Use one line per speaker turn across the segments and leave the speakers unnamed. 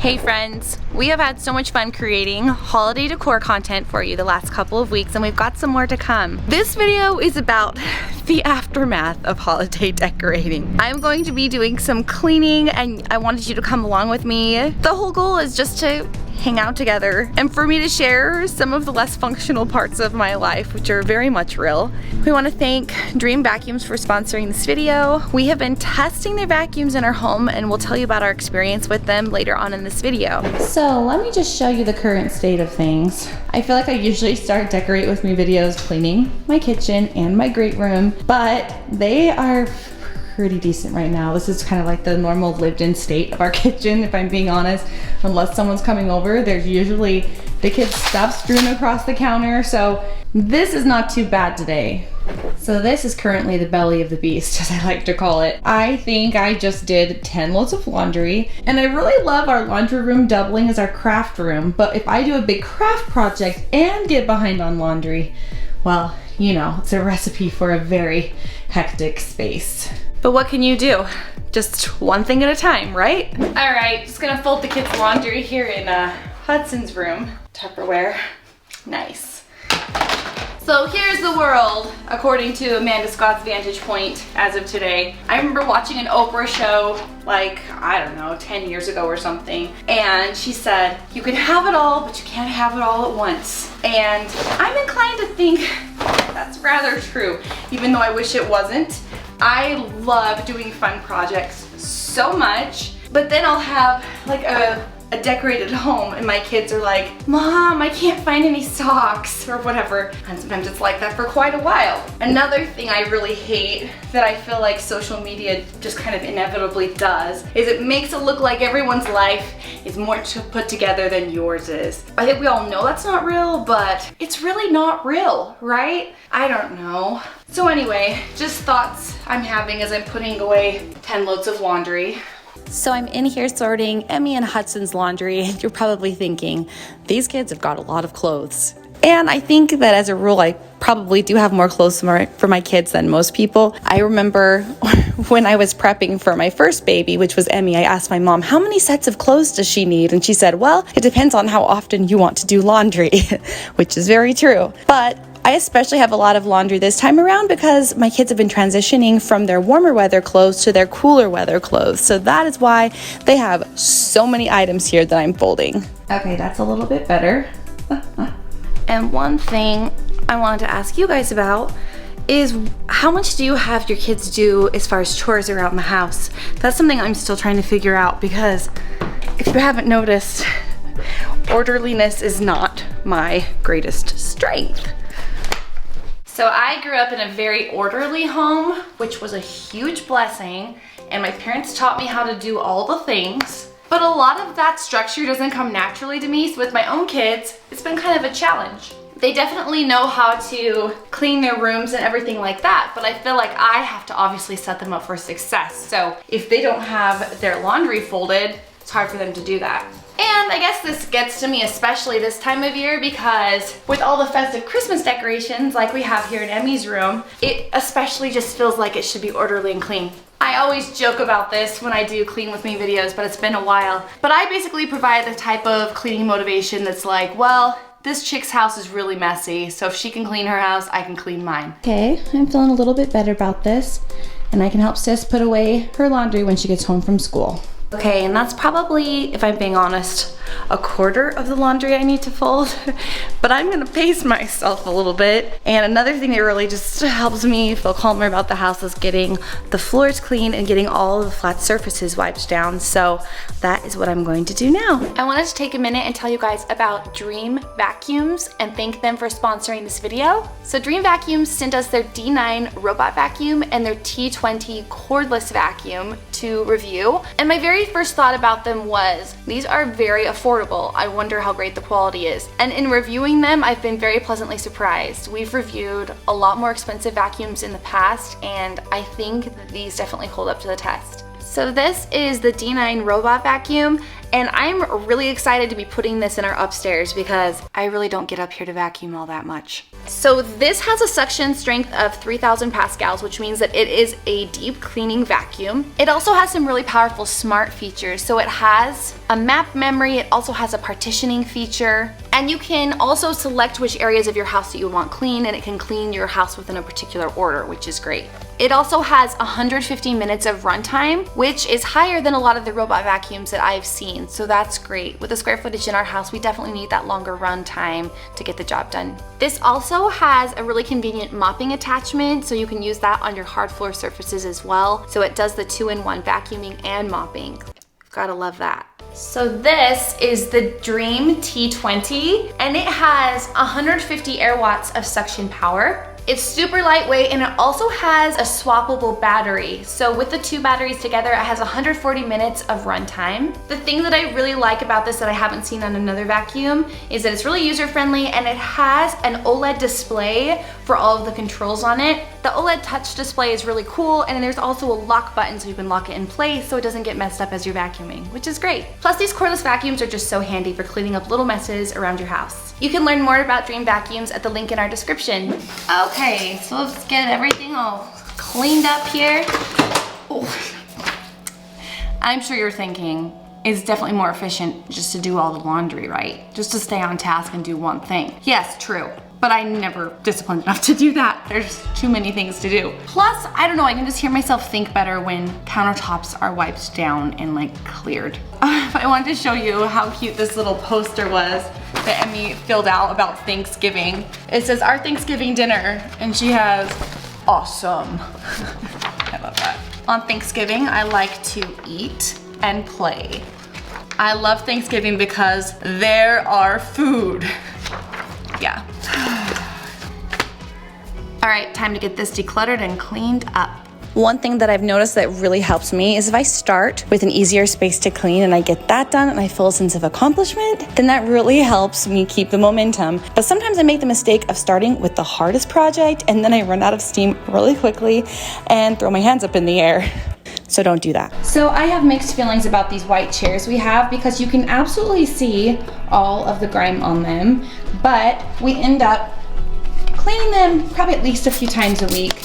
Hey friends, we have had so much fun creating holiday decor content for you the last couple of weeks, and we've got some more to come. This video is about the aftermath of holiday decorating. I'm going to be doing some cleaning and I wanted you to come along with me. The whole goal is just to hang out together and for me to share some of the less functional parts of my life, which are very much real. We want to thank Dreame Vacuums for sponsoring this video. We have been testing their vacuums in our home and we'll tell you about our experience with them later on in this video. So let me just show you the current state of things. I feel like I usually start Decorate With Me videos cleaning my kitchen and my great room, but they are pretty decent right now. This is kind of like the normal lived-in state of our kitchen, if I'm being honest. Unless someone's coming over, there's usually the kids' stuff strewn across the counter, so this is not too bad today. So this is currently the belly of the beast, as I like to call it. I think I just did 10 loads of laundry, and I really love our laundry room doubling as our craft room, but if I do a big craft project and get behind on laundry, well, you know, it's a recipe for a very hectic space. But what can you do? Just one thing at a time, right? All right, just gonna fold the kids' laundry here in Hudson's room. Tupperware, nice. So here's the world, according to Amanda Scott's vantage point as of today. I remember watching an Oprah show like, I don't know, 10 years ago or something. And she said, you can have it all, but you can't have it all at once. And I'm inclined to think that's rather true, even though I wish it wasn't. I love doing fun projects so much, but then I'll have like a decorated home and my kids are like, Mom, I can't find any socks or whatever. And sometimes it's like that for quite a while. Another thing I really hate that I feel like social media just kind of inevitably does is it makes it look like everyone's life is more put together than yours is. I think we all know that's not real, but it's really not real, right? I don't know. So anyway, just thoughts I'm having as I'm putting away 10 loads of laundry. So I'm in here sorting Emmy and Hudson's laundry, and you're probably thinking, these kids have got a lot of clothes. And I think that as a rule, I probably do have more clothes for my kids than most people. I remember when I was prepping for my first baby, which was Emmy, I asked my mom, how many sets of clothes does she need? And she said, well, it depends on how often you want to do laundry, which is very true. But I especially have a lot of laundry this time around because my kids have been transitioning from their warmer weather clothes to their cooler weather clothes. So that is why they have so many items here that I'm folding. Okay, that's a little bit better. And one thing I wanted to ask you guys about is how much do you have your kids do as far as chores around the house? That's something I'm still trying to figure out because if you haven't noticed, orderliness is not my greatest strength. So I grew up in a very orderly home, which was a huge blessing, and my parents taught me how to do all the things. But a lot of that structure doesn't come naturally to me, so with my own kids, it's been kind of a challenge. They definitely know how to clean their rooms and everything like that, but I feel like I have to obviously set them up for success. So if they don't have their laundry folded, it's hard for them to do that. And I guess this gets to me especially this time of year because with all the festive Christmas decorations like we have here in Emmy's room, it especially just feels like it should be orderly and clean. I always joke about this when I do Clean With Me videos, but it's been a while. But I basically provide the type of cleaning motivation that's like, well, this chick's house is really messy, so if she can clean her house, I can clean mine. Okay, I'm feeling a little bit better about this, and I can help Sis put away her laundry when she gets home from school. Okay, and that's probably, if I'm being honest, a quarter of the laundry I need to fold, but I'm gonna pace myself a little bit. And another thing that really just helps me feel calmer about the house is getting the floors clean and getting all of the flat surfaces wiped down. So that is what I'm going to do now. I wanted to take a minute and tell you guys about Dreame Vacuums and thank them for sponsoring this video. So Dreame Vacuums sent us their D9 robot vacuum and their T20 cordless vacuum to review. And my very first thought about them was, these are very affordable. I wonder how great the quality is. And in reviewing them, I've been very pleasantly surprised. We've reviewed a lot more expensive vacuums in the past, and I think that these definitely hold up to the test. So this is the D9 robot vacuum, and I'm really excited to be putting this in our upstairs because I really don't get up here to vacuum all that much. So this has a suction strength of 3,000 pascals, which means that it is a deep cleaning vacuum. It also has some really powerful smart features. So it has a map memory, it also has a partitioning feature, and you can also select which areas of your house that you want clean, and it can clean your house within a particular order, which is great. It also has 150 minutes of runtime, which is higher than a lot of the robot vacuums that I've seen, so that's great. With the square footage in our house, we definitely need that longer runtime to get the job done. This also has a really convenient mopping attachment, so you can use that on your hard floor surfaces as well. So it does the 2-in-1 vacuuming and mopping. Gotta love that. So this is the Dreame T20, and it has 150 air watts of suction power. It's super lightweight, and it also has a swappable battery. So with the two batteries together, it has 140 minutes of runtime. The thing that I really like about this that I haven't seen on another vacuum is that it's really user-friendly, and it has an OLED display for all of the controls on it. The OLED touch display is really cool, and there's also a lock button so you can lock it in place so it doesn't get messed up as you're vacuuming, which is great. Plus, these cordless vacuums are just so handy for cleaning up little messes around your house. You can learn more about Dreame vacuums at the link in our description. Okay, so let's get everything all cleaned up here. Oh. I'm sure you're thinking, it's definitely more efficient just to do all the laundry, right? Just to stay on task and do one thing. Yes, true. But I'm never disciplined enough to do that. There's too many things to do. Plus, I don't know, I can just hear myself think better when countertops are wiped down and like cleared. I wanted to show you how cute this little poster was that Emmy filled out about Thanksgiving. It says, our Thanksgiving dinner, and she has awesome. I love that. On Thanksgiving, I like to eat and play. I love Thanksgiving because there are food. Yeah. All right, time to get this decluttered and cleaned up. One thing that I've noticed that really helps me is if I start with an easier space to clean and I get that done and I feel a sense of accomplishment, then that really helps me keep the momentum. But sometimes I make the mistake of starting with the hardest project and then I run out of steam really quickly and throw my hands up in the air. So don't do that. So I have mixed feelings about these white chairs we have because you can absolutely see all of the grime on them, but we end up cleaning them probably at least a few times a week.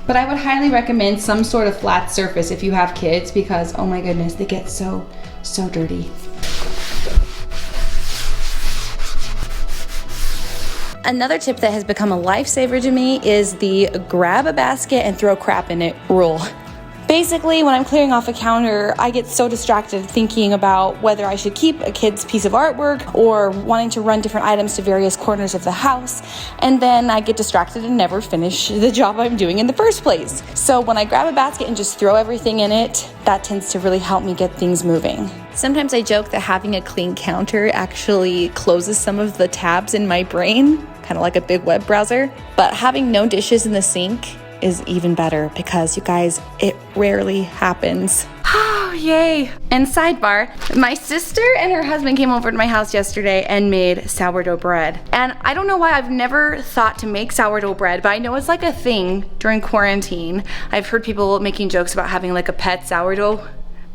But I would highly recommend some sort of flat surface if you have kids because, oh my goodness, they get so dirty. Another tip that has become a lifesaver to me is the grab a basket and throw crap in it rule. Basically, when I'm clearing off a counter, I get so distracted thinking about whether I should keep a kid's piece of artwork or wanting to run different items to various corners of the house, and then I get distracted and never finish the job I'm doing in the first place. So when I grab a basket and just throw everything in it, that tends to really help me get things moving. Sometimes I joke that having a clean counter actually closes some of the tabs in my brain, kind of like a big web browser, but having no dishes in the sink is even better because, you guys, it rarely happens. Oh, yay. And sidebar, my sister and her husband came over to my house yesterday and made sourdough bread. And I don't know why I've never thought to make sourdough bread, but I know it's like a thing during quarantine. I've heard people making jokes about having like a pet sourdough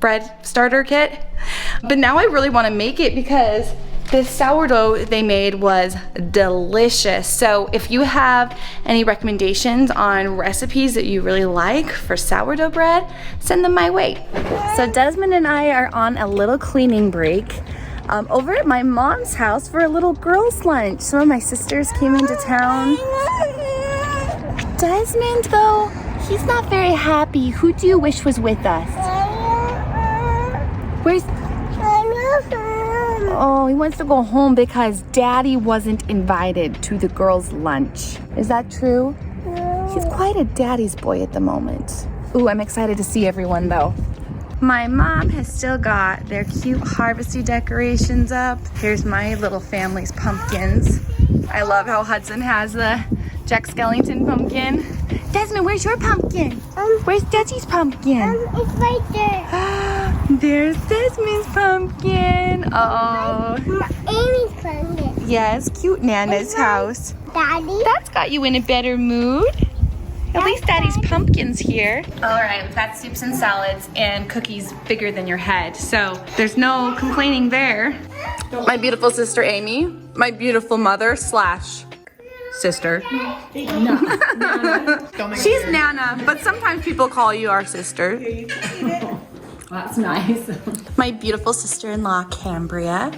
bread starter kit. But now I really want to make it because the sourdough they made was delicious. So if you have any recommendations on recipes that you really like for sourdough bread, send them my way. So Desmond and I are on a little cleaning break over at my mom's house for a little girls' lunch. Some of my sisters came into town. Desmond, though, he's not very happy. Who do you wish was with us? Where's... Oh, he wants to go home because Daddy wasn't invited to the girls' lunch. Is that true? No. He's quite a daddy's boy at the moment. Ooh, I'm excited to see everyone though. My mom has still got their cute harvesty decorations up. Here's my little family's pumpkins. I love how Hudson has the Jack Skellington pumpkin. Desmond, where's your pumpkin? Where's Desi's pumpkin?
It's right there.
There's Desmond's pumpkin. Oh.
Amy's pumpkin.
Yes, cute Nana's house.
Daddy?
That's got you in a better mood. At least Daddy's pumpkin's here. All right, we've got soups and salads and cookies bigger than your head, so there's no complaining there. My beautiful sister Amy, my beautiful mother slash sister. She's Nana, but sometimes people call you our sister.
That's nice.
My beautiful sister-in-law Cambria.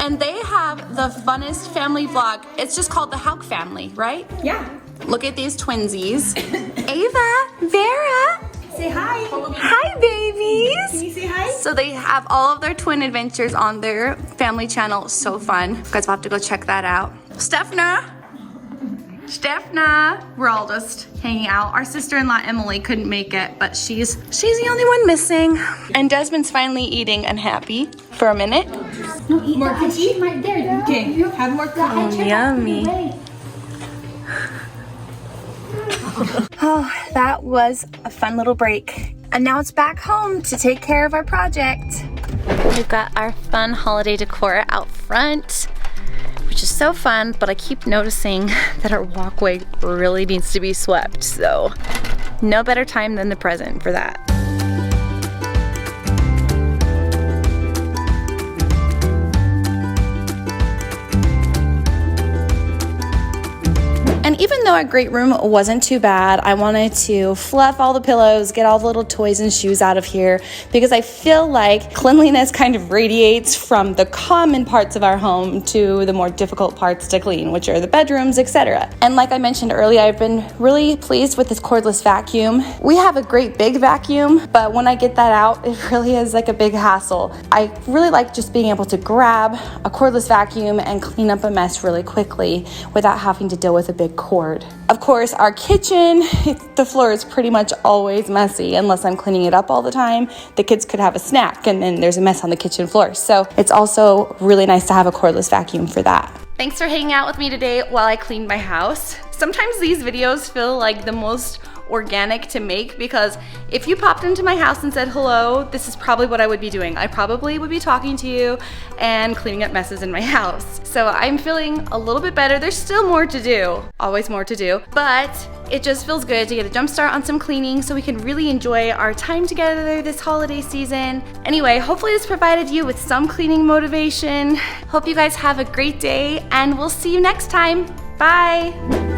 And they have the funnest family vlog. It's just called the Hauk family, right?
Yeah.
Look at these twinsies. Ava, Vera.
Say hi.
Hi, babies.
Can you say hi?
So they have all of their twin adventures on their family channel. So fun. You guys will have to go check that out. Stephna. We're all just hanging out. Our sister-in-law Emily couldn't make it, but she's the only one missing. And Desmond's finally eating unhappy for a minute.
No, eat more cookie right there. Okay, have more cookie.
Oh, yummy. Oh, that was a fun little break. And now it's back home to take care of our project. We've got our fun holiday decor out front, which is so fun, but I keep noticing that our walkway really needs to be swept, so no better time than the present for that. And even though our great room wasn't too bad, I wanted to fluff all the pillows, get all the little toys and shoes out of here, because I feel like cleanliness kind of radiates from the common parts of our home to the more difficult parts to clean, which are the bedrooms, etc. And like I mentioned earlier, I've been really pleased with this cordless vacuum. We have a great big vacuum, but when I get that out, it really is like a big hassle. I really like just being able to grab a cordless vacuum and clean up a mess really quickly without having to deal with a big cord. Of course, our kitchen, the floor is pretty much always messy unless I'm cleaning it up all the time. The kids could have a snack and then there's a mess on the kitchen floor. So it's also really nice to have a cordless vacuum for that. Thanks for hanging out with me today while I cleaned my house. Sometimes these videos feel like the most organic to make, because if you popped into my house and said hello, this is probably what I would be doing. I probably would be talking to you and cleaning up messes in my house. So I'm feeling a little bit better. There's still more to do, always more to do, but it just feels good to get a jump start on some cleaning so we can really enjoy our time together this holiday season. Anyway, hopefully this provided you with some cleaning motivation. Hope you guys have a great day and we'll see you next time. Bye.